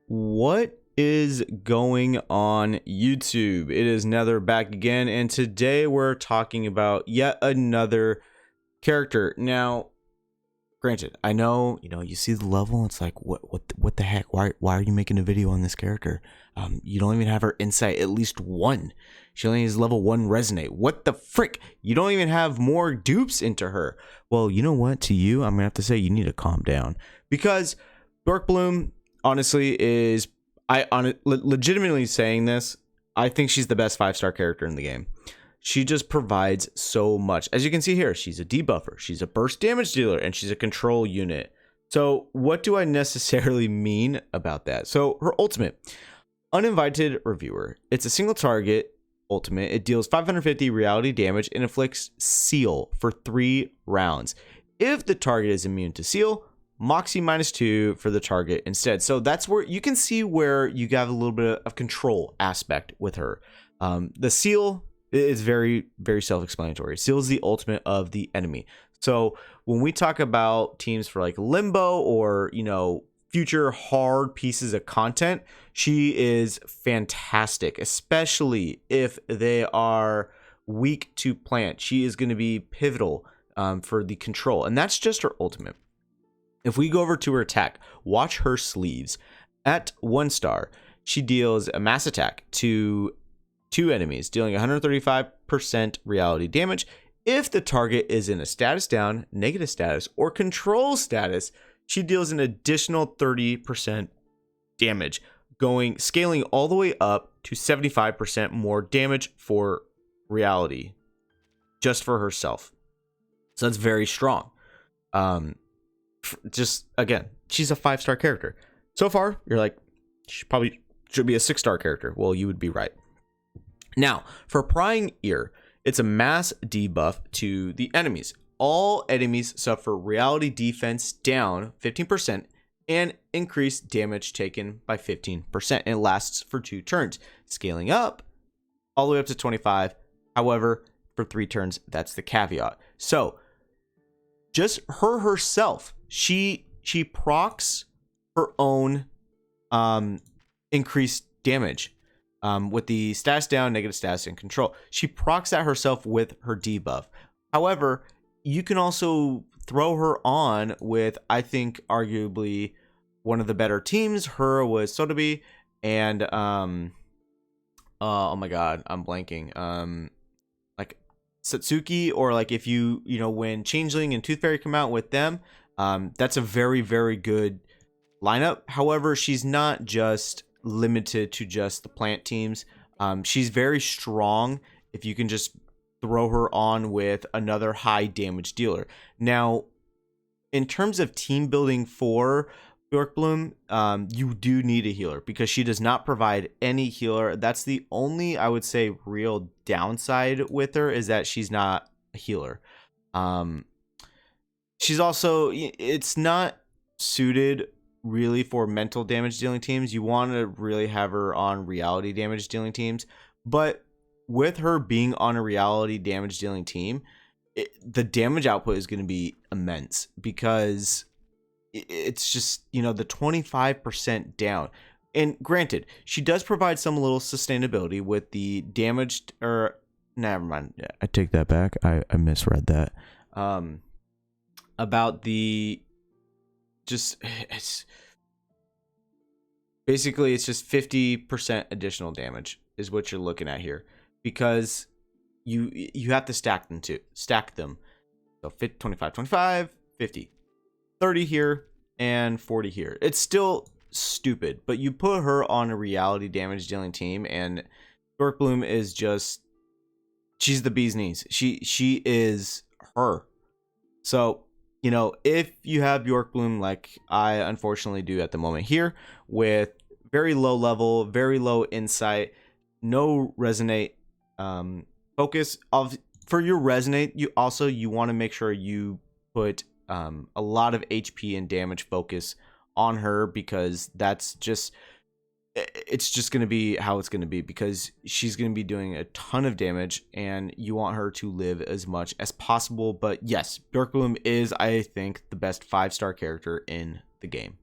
What is going on YouTube? It is Nether back again, and today we're talking about yet another character. Now, granted, I know, you see the level, it's like, what the heck? Why are you making a video on this character? You don't even have her insight at least one. She only has level 1 resonate. What the frick? You don't even have more dupes into her. Well, you know what? To you, I'm gonna have to say you need to calm down, because Dark Bloom, honestly, is legitimately saying this. I think she's the best 5-star character in the game. She just provides so much. As you can see here, she's a debuffer, she's a burst damage dealer, and she's a control unit. So what do I necessarily mean about that? So her ultimate, Uninvited Reviewer. It's a single target ultimate. It deals 550 reality damage and inflicts seal for 3 rounds. If the target is immune to seal, Moxie -2 for the target instead. So that's where you can see where you have a little bit of control aspect with her. The seal is very, very self-explanatory. Seal is the ultimate of the enemy. So when we talk about teams for like Limbo or, future hard pieces of content, she is fantastic, especially if they are weak to plant. She is going to be pivotal for the control, and that's just her ultimate. If we go over to her attack, watch her sleeves. At 1 star, she deals a mass attack to 2 enemies, dealing 135% reality damage. If the target is in a status down, negative status, or control status, she deals an additional 30% damage, scaling all the way up to 75% more damage for reality, just for herself. So that's very strong. Just again, she's a 5-star character. So far, you're like, she probably should be a 6-star character. Well, you would be right. Now, for Prying Ear, it's a mass debuff to the enemies. All enemies suffer reality defense down 15% and increased damage taken by 15%. And it lasts for 2 turns, scaling up all the way up to 25. However, for 3 turns, that's the caveat. So just her herself, she procs her own increased damage with the status down, negative status, and control. She procs that herself with her debuff. However, you can also throw her on with, I think, arguably one of the better teams. Her was Sotobi and oh my god, I'm blanking. Like Satsuki, or like if when Changeling and Tooth Fairy come out with them, that's a very, very good lineup. However, she's not just limited to just the plant teams. She's very strong if you can just throw her on with another high damage dealer. Now, in terms of team building for Bjorkbloom, you do need a healer, because she does not provide any healer. That's the only, I would say, real downside with her, is that she's not a healer. She's also, it's not suited really for mental damage dealing teams. You want to really have her on reality damage dealing teams, but with her being on a reality damage dealing team, the damage output is going to be immense, because it's just, the 25% down. And granted, she does provide some little sustainability with the damaged, or never mind, I take that back, I misread that. About the, just, it's basically, it's just 50% additional damage is what you're looking at here, because you have to stack them. So 25, 25, 50, 30 here, and 40 here. It's still stupid, but you put her on a reality damage dealing team, and Dark Bloom is just, she's the bee's knees. She is her. So, if you have Bjork Bloom, like I unfortunately do at the moment here, with very low level, very low insight, no resonate focus for your resonate, you want to make sure you put a lot of HP and damage focus on her, because it's just going to be how it's going to be, because she's going to be doing a ton of damage, and you want her to live as much as possible. But yes, Bjorkbloom is, I think, the best 5-star character in the game.